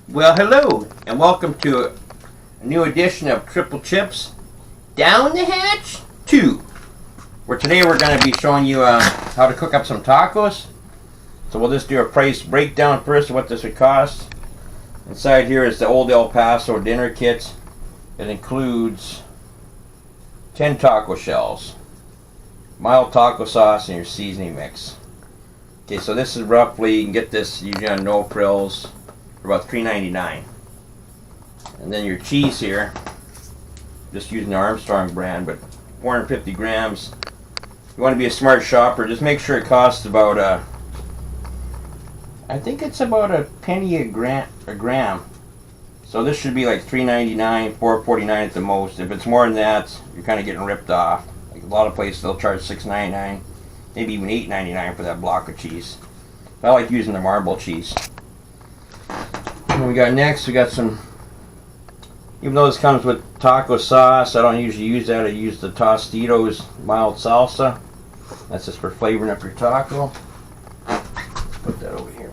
Well, hello, and welcome to a new edition of Triple Chips Down the Hatch 2. Where today we're going to be showing you how to cook up some tacos. So we'll just do a price breakdown first of what this would cost. Inside here is the old El Paso dinner kit. It includes 10 taco shells, mild taco sauce, and your seasoning mix. Okay, so this is roughly, you can get this usually on No Frills for about $3.99. And then your cheese here, just using the Armstrong brand, but 450 grams. If you want to be a smart shopper, just make sure it costs about I think it's about a penny a gram. So this should be like $3.99, $4.49 at the most. If it's more than that, you're kind of getting ripped off. Like a lot of places, they'll charge $6.99, maybe even $8.99 for that block of cheese. I like using the marble cheese. And we got next, we got some, even though this comes with taco sauce, I don't usually use that. I use the Tostitos mild salsa. That's just for flavoring up your taco. Put that over here.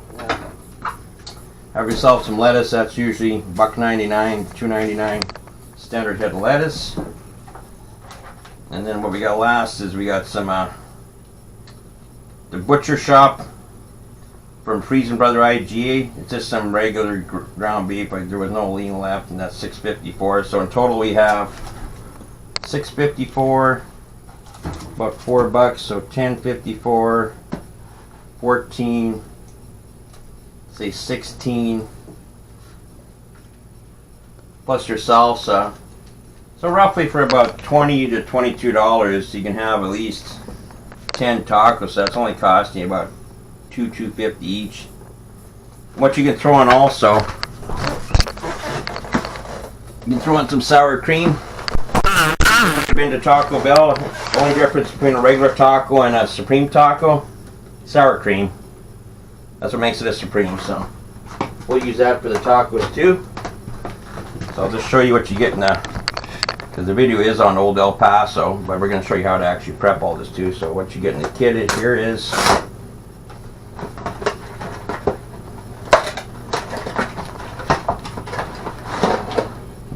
Have yourself some lettuce. That's usually $1.99, $2.99 standard head of lettuce. And then what we got last is we got some the Butcher Shop from Freezing Brother IGA. It's just some regular ground beef. Like there was no lean left, and that's $6.54. So in total we have $6.54, about $4. So $10.54, 14, say 16, plus your salsa. So roughly for about $20 to $22, you can have at least 10 tacos. So that's only costing you about $2.50 each. What you can throw in also, you can throw in some sour cream. I've been to Taco Bell. The only difference between a regular taco and a Supreme taco, sour cream. That's what makes it a Supreme. So we'll use that for the tacos too. So I'll just show you what you get in because the video is on Old El Paso, but we're going to show you how to actually prep all this too. So what you get in the kit here is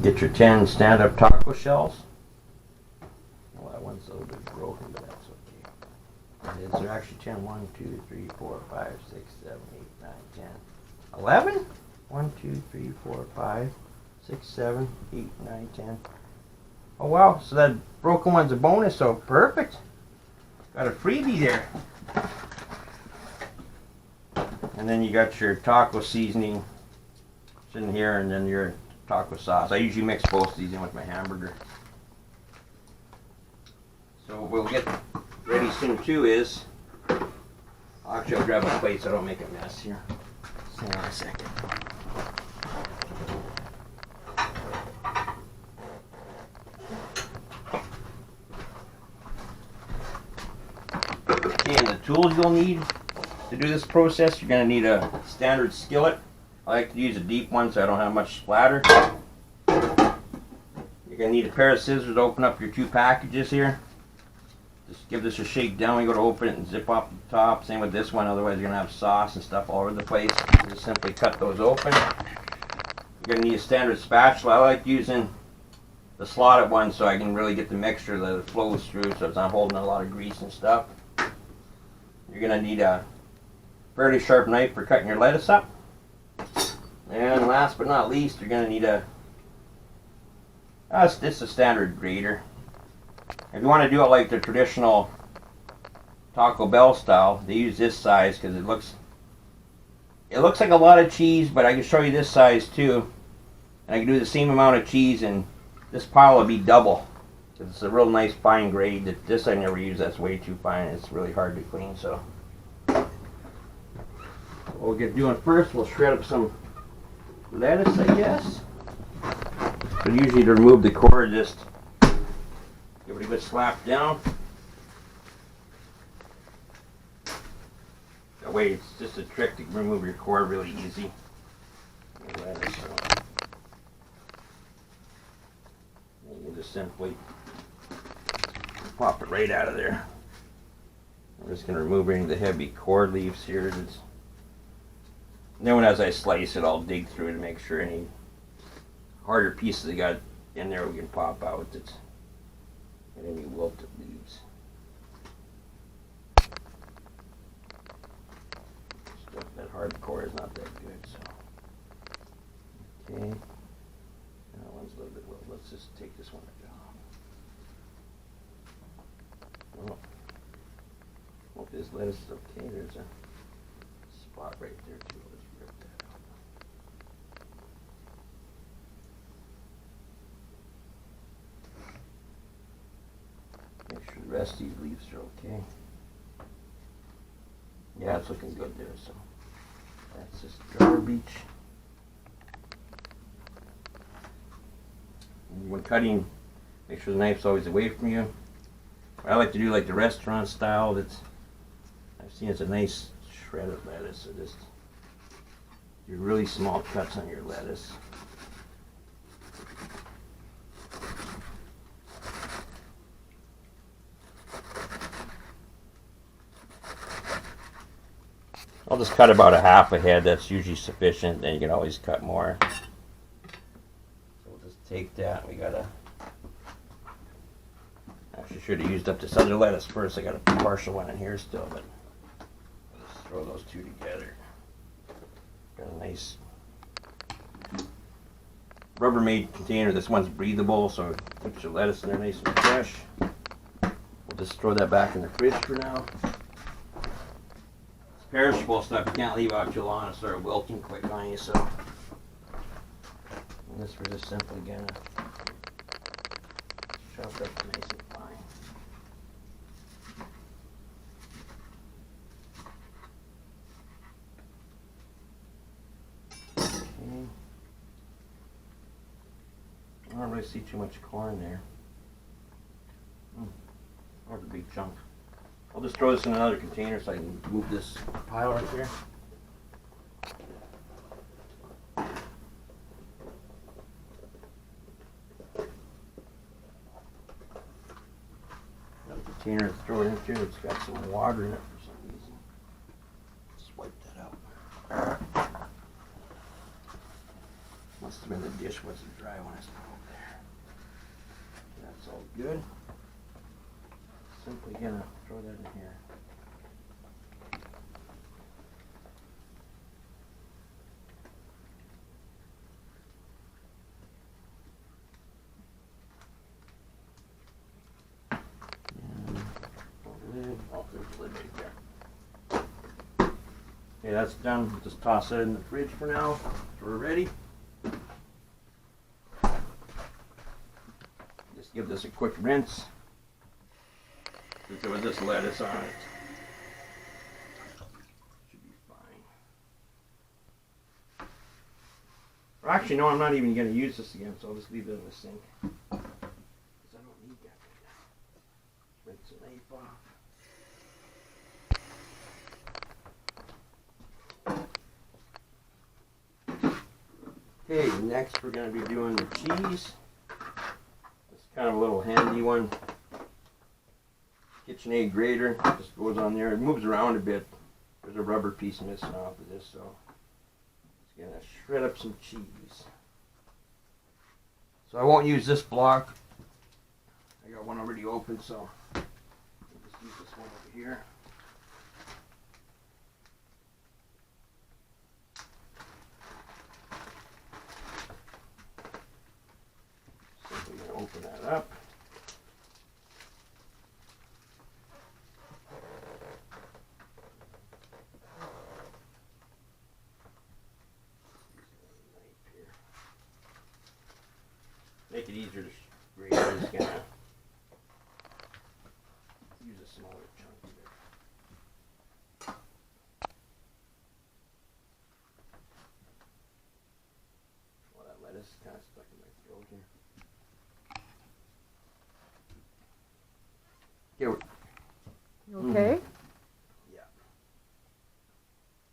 get your 10 stand-up taco shells. Well, that one's a little bit broken, but that's okay. They're actually 10. 1, 2, 3, 4, 5, 6, 7, 8, 9, 10, 11. 1, 2, 3, 4, 5, 6, 7, 8, 9, 10. Oh wow! So that broken one's a bonus. So perfect. Got a freebie there. And then you got your taco seasoning in here, and then your taco sauce. I usually mix both of these in with my hamburger. So what we'll get ready soon too is, actually I'll grab a plate so I don't make a mess here. Hang on a second. Okay, and the tools you'll need to do this process, you're going to need a standard skillet. I like to use a deep one so I don't have much splatter. You're going to need a pair of scissors to open up your 2 packages here. Just give this a shake down when you go to open it and zip off the top. Same with this one, otherwise you're going to have sauce and stuff all over the place. Just simply cut those open. You're going to need a standard spatula. I like using the slotted one so I can really get the mixture that it flows through so it's not holding a lot of grease and stuff. You're going to need a fairly sharp knife for cutting your lettuce up. And last but not least, you're going to need it's just a standard grater. If you want to do it like the traditional Taco Bell style, they use this size because it looks like a lot of cheese, but I can show you this size too. And I can do the same amount of cheese, and this pile will be double. It's a real nice fine grade. This I never use. That's way too fine. It's really hard to clean. So what we'll get doing first, we'll shred up some lettuce, I guess. But usually to remove the core, just give it a good slap down. That way it's just a trick to remove your core really easy. Lettuce, so. You can just simply pop it right out of there. I'm just going to remove any of the heavy core leaves here. And then as I slice it, I'll dig through to make sure any harder pieces I got in there we can pop out. That's any wilted leaves. Stuff that hardcore is not that good. So okay, that one's a little bit low. Let's just take this one off. Oh, hope this lettuce is okay. There's a spot right there too. Let's rip that out. Make sure the rest of these leaves are okay. Yeah, it's looking good there. So that's just garbage. And when cutting, make sure the knife's always away from you. I like to do like the restaurant style. That's I've seen it's a nice shred of lettuce. So just do really small cuts on your lettuce. I'll just cut about a half a head. That's usually sufficient. Then you can always cut more. So we'll just take that. We gotta. Actually, should have used up this other lettuce first. I got a partial one in here still, but I'll just throw those two together. Got a nice Rubbermaid container. This one's breathable, so it keeps your lettuce in there nice and fresh. We'll just throw that back in the fridge for now. Perishable stuff you can't leave out too long and start wilting quick on you, so and this we're just simply gonna chop up nice and fine. Okay. I don't really see too much corn there. That's a big chunk. I'll just throw this in another container so I can move this pile right there. Another container to throw it into. It's got some water in it for some reason. Just wipe that out. Must have been the dish wasn't dry when I put it there. That's all good. Simply gonna throw that in here. And oh, there's the lid right there. Okay, that's done. Just toss it in the fridge for now. So we're ready. Just give this a quick rinse. Since there was this lettuce on it. Should be fine. Or actually, no, I'm not even going to use this again, so I'll just leave it in the sink. Because I don't need that right now. Rinse the knife off. Okay, next we're going to be doing the cheese. It's kind of a little handy one. KitchenAid grater just goes on there. It moves around a bit. There's a rubber piece missing off of this, so it's gonna shred up some cheese. So I won't use this block. I got one already open, so I'll just use this one over here. Simply gonna open that up. Make it easier to grate. I'm just gonna use a smaller chunk here. Well, that lettuce is kind of stuck in my throat here. Here. You okay? Yeah.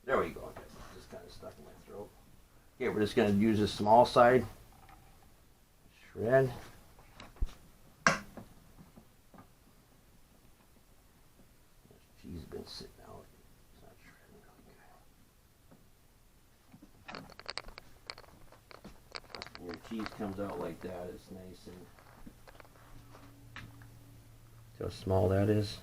There we go. Okay. It's just kind of stuck in my throat. Okay, we're just gonna use this small side. Shred. Cheese has been sitting out. It's not shredding really cheese comes out like that, it's nice and see how small that is.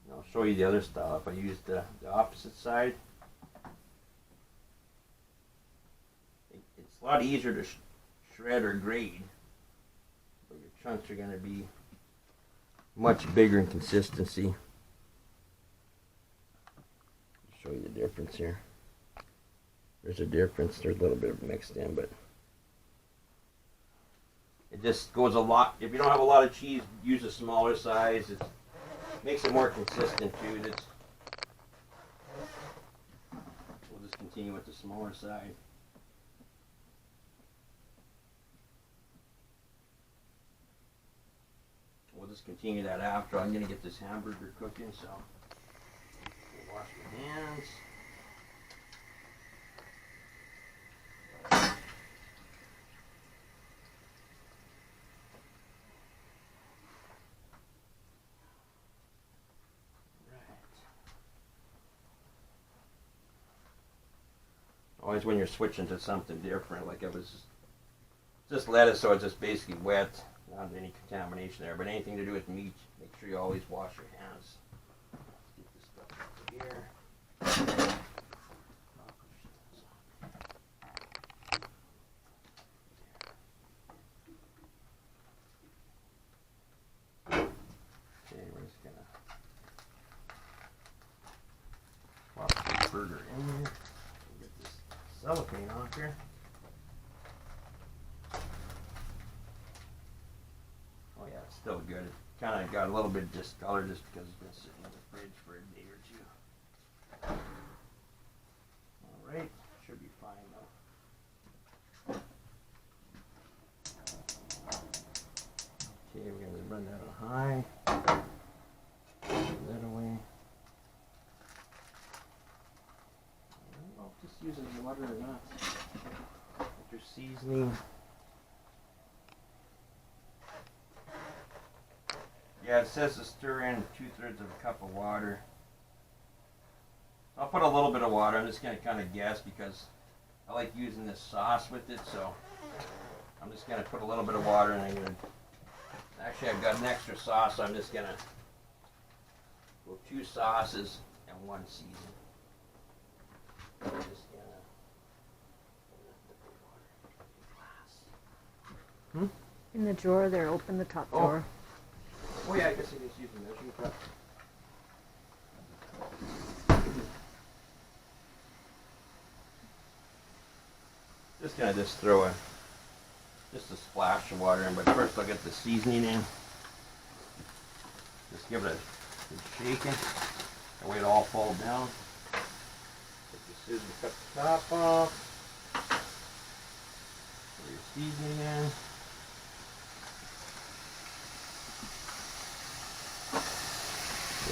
And I'll show you the other style if I use the opposite side. It's a lot easier to shred or grate, but your chunks are going to be much bigger in consistency. I'll show you the difference here. There's a difference. There's a little bit mixed in, but it just goes a lot. If you don't have a lot of cheese, use a smaller size. It makes it more consistent too. We'll just continue with the smaller side. We'll just continue that after. I'm going to get this hamburger cooking, so we'll wash my hands. Always when you're switching to something different, like it was just lettuce, so it's just basically wet, not any contamination there. But anything to do with meat, make sure you always wash your hands. Get this stuff over here. Okay, we're just gonna pop this burger in here. Cellophane off here. Oh yeah, it's still good. It kind of got a little bit discolored just because it's been sitting in the fridge for a day or two. Alright, should be fine though. Okay, we're going to run that on high. Put that away. Just using water or not. With your seasoning. Yeah, it says to stir in 2/3 of a cup of water. I'll put a little bit of water. I'm just going to kind of guess because I like using this sauce with it, so I'm just going to put a little bit of water and I'm going to. Actually, I've got an extra sauce, so I'm just going to go 2 sauces and 1 seasoning. In the drawer there, open the top drawer. Oh yeah, I guess I just use the measuring cup. Just gonna throw just a splash of water in, but first I'll get the seasoning in. Just give it a good shaking. That way it all falls down. Take your scissors, cut the top off. Put your seasoning in.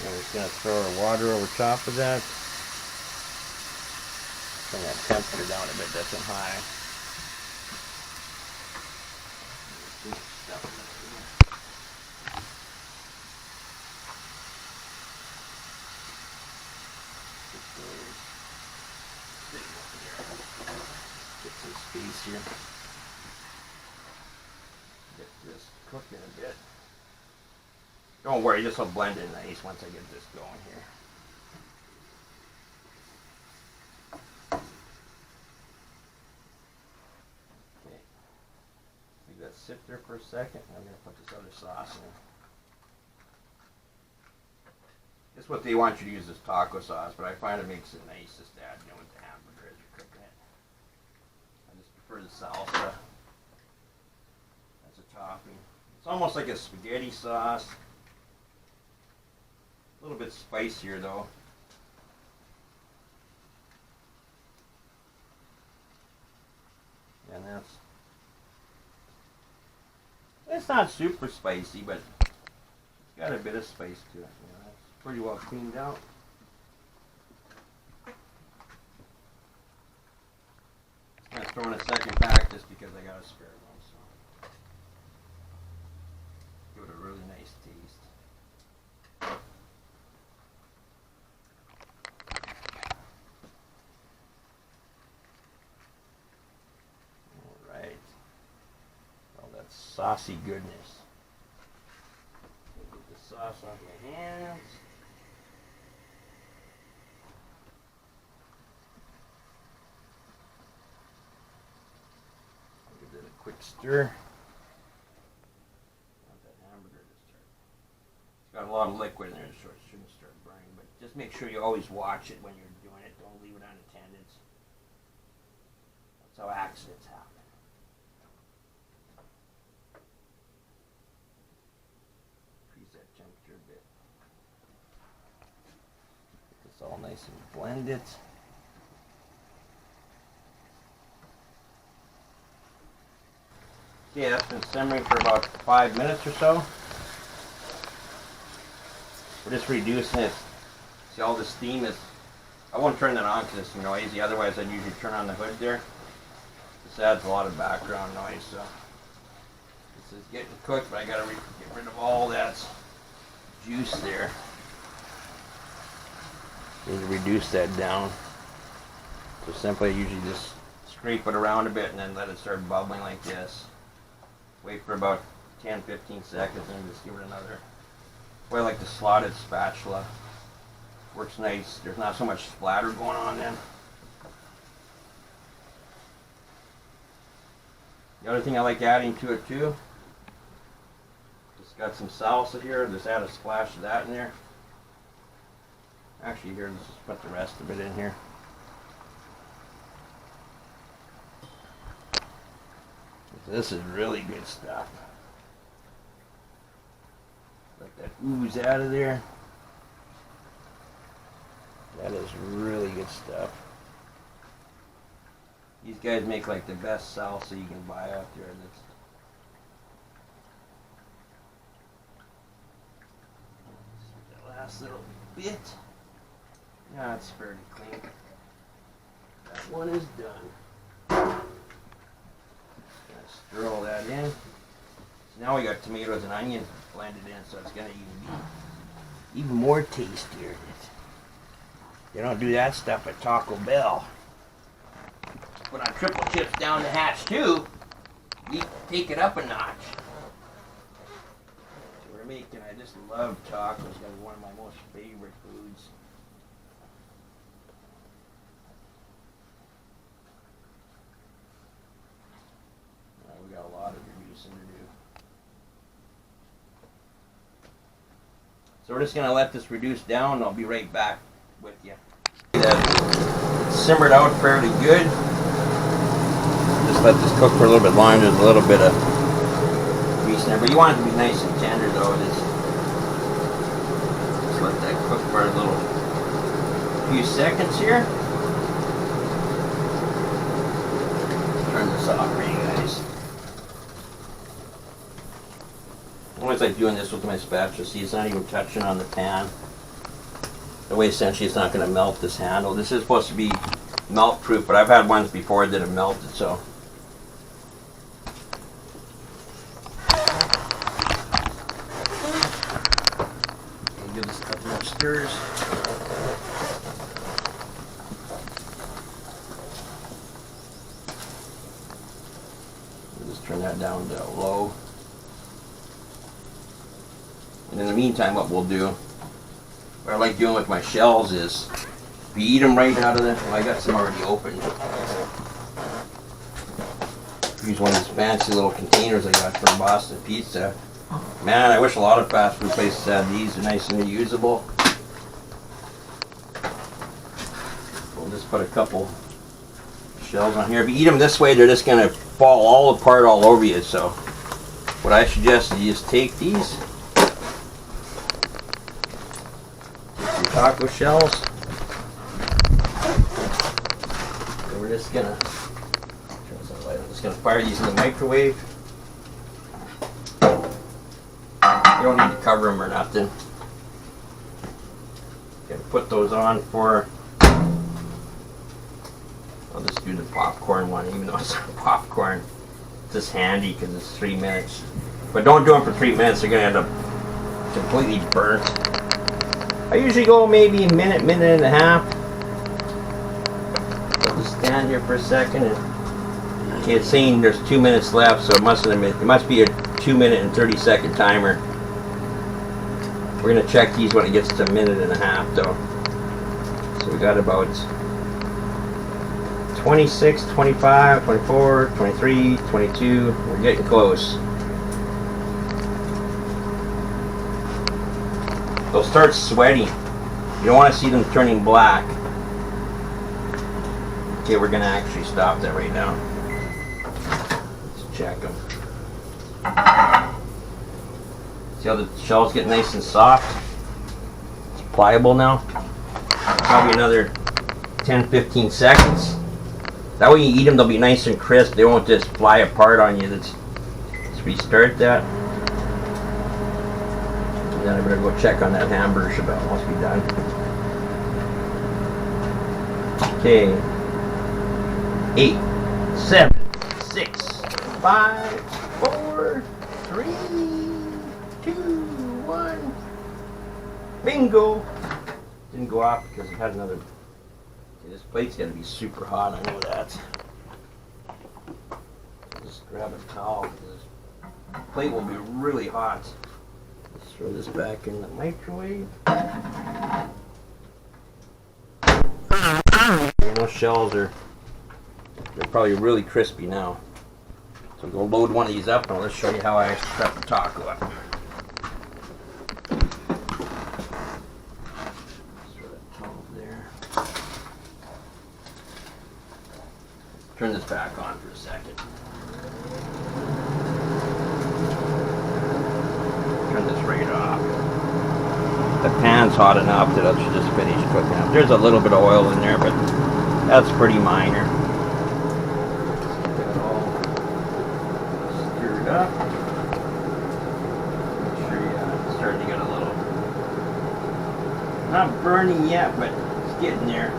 We're just going to throw our water over top of that. Bring that temperature down a bit, that's on high. Get some space here. Get this cooking a bit. Don't worry, this will blend in nice once I get this going here. Okay. Leave that sit there for a second. I'm going to put this other sauce in. This is what they want you to use, this taco sauce, but I find it makes it nice just to add with the hamburger as you're cooking it. I just prefer the salsa as a topping. It's almost like a spaghetti sauce. A little bit spicier though. And it's not super spicy, but it's got a bit of spice to it. You know, it's pretty well cleaned out. I'm going to throw in a second pack just because I got a spare one. So give it a really nice taste. saucy goodness. Get the sauce off my hands. Give it a quick stir. Got a lot of liquid in there, so it shouldn't start burning. But just make sure you always watch it when you're doing it. Don't leave it unattended. That's how accidents happen. Increase that temperature a bit. Get this all nice and blended. Okay, that's been simmering for about 5 minutes or so. We're just reducing it. See, all the steam is... I won't turn that on because it's noisy. Otherwise, I'd usually turn on the hood there. This adds a lot of background noise, so... This is getting cooked, but I gotta get rid of all that juice there. Need to reduce that down. So simply, I usually just scrape it around a bit and then let it start bubbling like this. Wait for about 10-15 seconds and just give it another... I like the slotted spatula. Works nice. There's not so much splatter going on then. The other thing I like adding to it too, just got some salsa here. Just add a splash of that in there. Actually, here, let's just put the rest of it in here. This is really good stuff. Let that ooze out of there. That is really good stuff. These guys make like the best salsa you can buy out there. That's that last little bit. Yeah, it's fairly clean. That one is done. Stir all that in. So now we got tomatoes and onion blended in, so it's gonna be even more tastier. They don't do that stuff at Taco Bell. Put on triple chips down the hatch too. We take it up a notch. So we're making. I just love tacos. It's one of my most favorite foods. We got a lot of reducing to do. So we're just going to let this reduce down and I'll be right back with you. That simmered out fairly good. Just let this cook for a little bit longer. There's a little bit of grease in there, but you want it to be nice and tender though. Just let that cook for a few seconds here. Turn this off for you guys. I always like doing this with my spatula. See, it's not even touching on the pan. That way, essentially, it's not going to melt this handle. This is supposed to be melt-proof, but I've had ones before that have melted, so. Okay, give this a couple more stirs. We'll just turn that down to low. And in the meantime, what we'll do, what I like doing with my shells is, if you eat them right out of the, well, I got some already open. Use one of these fancy little containers I got from Boston Pizza. Man, I wish a lot of fast food places had these. They're nice and reusable. We'll just put a couple shells on here. If you eat them this way, they're just going to fall all apart all over you. So what I suggest is you just take these. Taco shells. And we're just gonna fire these in the microwave. You don't need to cover them or nothing. Gonna put those on for. I'll just do the popcorn one, even though it's not popcorn. It's just handy because it's 3 minutes. But don't do them for 3 minutes; they're gonna end up completely burnt. I usually go maybe a minute, minute and a half. I'll just stand here for a second. And, okay, it's saying there's 2 minutes left, so it must be 2-minute and 30-second timer. We're gonna check these when it gets to 1.5 minutes though. So we got about 26, 25, 24, 23, 22. We're getting close. They'll start sweating. You don't want to see them turning black. Okay, we're gonna actually stop that right now. Let's check them. See how the shells get nice and soft? It's pliable now. Probably another 10-15 seconds. That way you eat them, they'll be nice and crisp. They won't just fly apart on you. Let's restart that. And then I better go check on that hamburger shebang. Must be done. Okay. 8, 7, 6, 5, 4, 3, 2, 1. Bingo! Didn't go off because it had another. See, this plate's gotta be super hot, I know that. Just grab a towel because the plate will be really hot. Let's throw this back in the microwave. Those shells they're probably really crispy now. So we'll load one of these up and let's show you how I prep the taco up. Throw that towel there. Turn this back on for a second. Turn this right off. The pan's hot enough that it should just finish cooking up. There's a little bit of oil in there, but that's pretty minor. Get it all stirred up. Make sure it's starting to get a little, not burning yet, but it's getting there.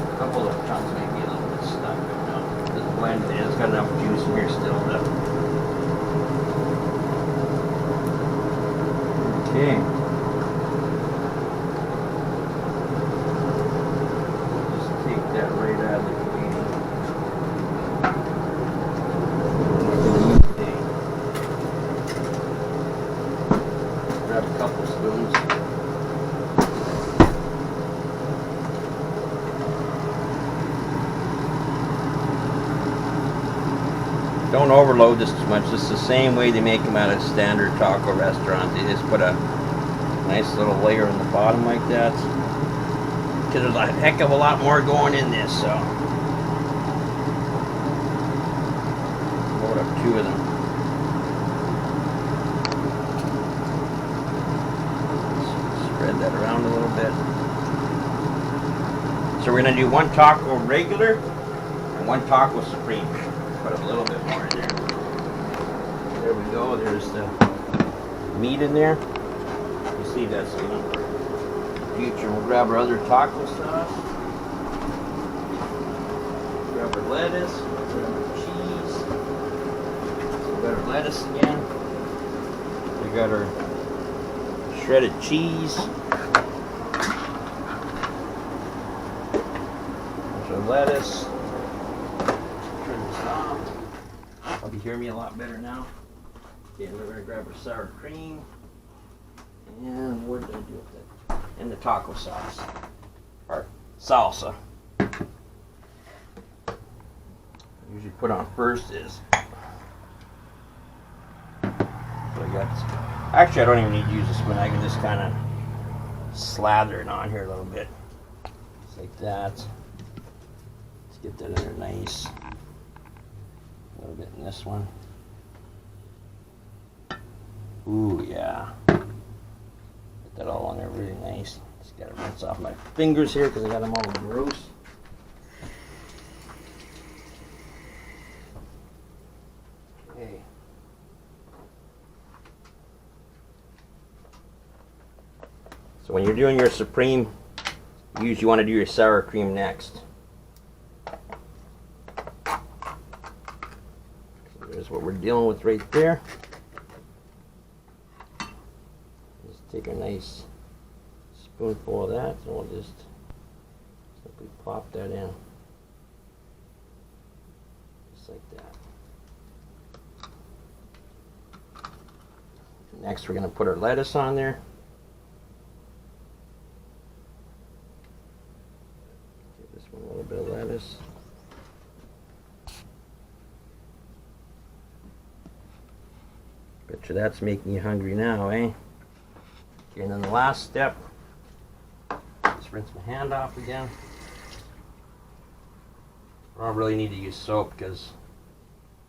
A couple of chunks may be a little bit stuck, but no, this blend it's got enough juice in here still to. Okay. That right out of the beginning. Grab a couple spoons. Don't overload this too much. This is the same way they make them at a standard taco restaurant. They just put a nice little layer in the bottom like that. Because there's a heck of a lot more going in this, so load up 2 of them. Spread that around a little bit. So we're going to do 1 taco regular and 1 taco supreme. Put a little bit more in there. There we go. There's the meat in there. You see that's enough. Future, we'll grab our other taco sauce, grab our lettuce, grab our cheese, we got our lettuce again, we got our shredded cheese, there's our lettuce, turn this off, probably hear me a lot better now. Okay, we're going to grab our sour cream, and what did I do with that? And the taco sauce, or salsa. Usually put on first is, so I got, actually I don't even need to use a spoon, I can just kind of slather it on here a little bit, just like that. Let's get that in there nice, a little bit in this one. Ooh yeah. That all on there really nice. Just gotta rinse off my fingers here because I got them all gross. Okay. So when you're doing your supreme, you usually want to do your sour cream next. So there's what we're dealing with right there. Take a nice spoonful of that, and we'll just simply plop that in, just like that. Next we're going to put our lettuce on there. Give this one a little bit of lettuce. Bet you that's making you hungry now, eh? Okay, and then the last step, just rinse my hand off again. I don't really need to use soap because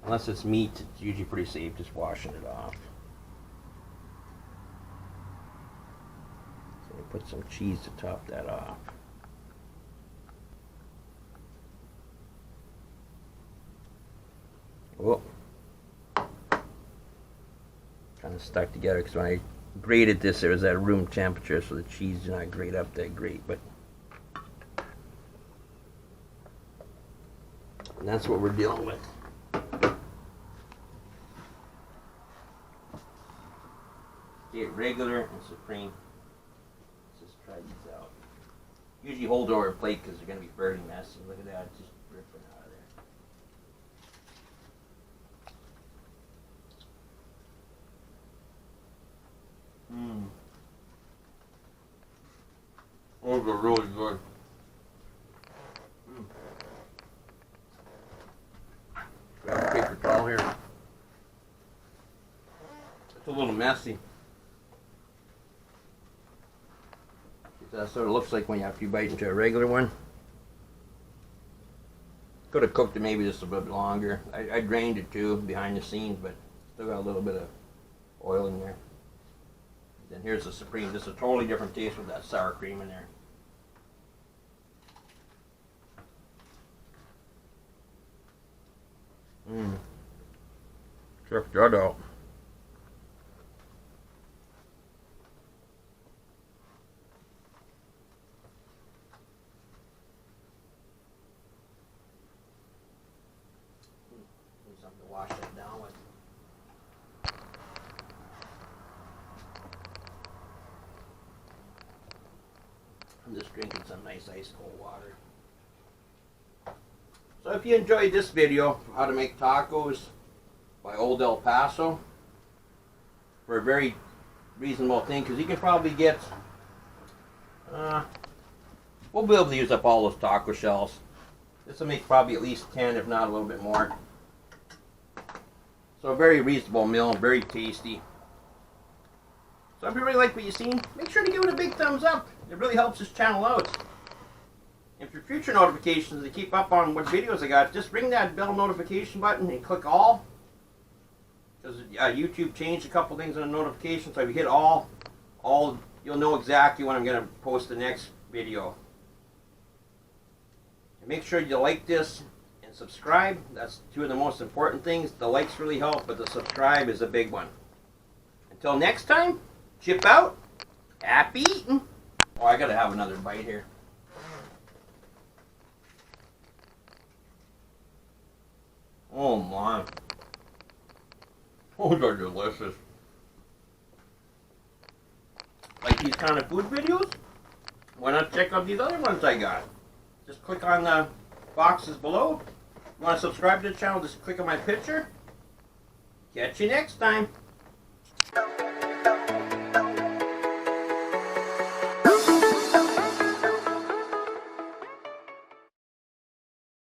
unless it's meat, it's usually pretty safe just washing it off. So I put some cheese to top that off. Oh, kind of stuck together because when I grated this, it was at room temperature, so the cheese did not grate up that great. But and that's what we're dealing with. Okay, regular and supreme. Let's just try these out. Usually hold over a plate because they're going to be fairly messy. Look at that, it's just dripping out of there. Mmm. Those are really good. Grab a paper towel here. It's a little messy. That sort of looks like when you have to bite into a regular one. Could have cooked it maybe just a bit longer. I drained it too behind the scenes, but still got a little bit of oil in there. Then here's the supreme. This is a totally different taste with that sour cream in there. Mmm. Check that out. Need something to wash that down with. I'm just drinking some nice ice cold water. So if you enjoyed this video, how to make tacos by Old El Paso, for a very reasonable thing, because you can probably get, we'll be able to use up all those taco shells. This will make probably at least 10, if not a little bit more. So a very reasonable meal, very tasty. So if you really like what you've seen, make sure to give it a big thumbs up. It really helps this channel out. And for future notifications to keep up on what videos I got, just ring that bell notification button and click all. Because YouTube changed a couple things on the notifications, so if you hit all, you'll know exactly when I'm going to post the next video. And make sure you like this and subscribe. That's two of the most important things. The likes really help, but the subscribe is a big one. Until next time, chip out, happy eating. Oh, I got to have another bite here. Oh my. Those are delicious. Like these kind of food videos? Why not check out these other ones I got? Just click on the boxes below. If you want to subscribe to the channel, just click on my picture. Catch you next time.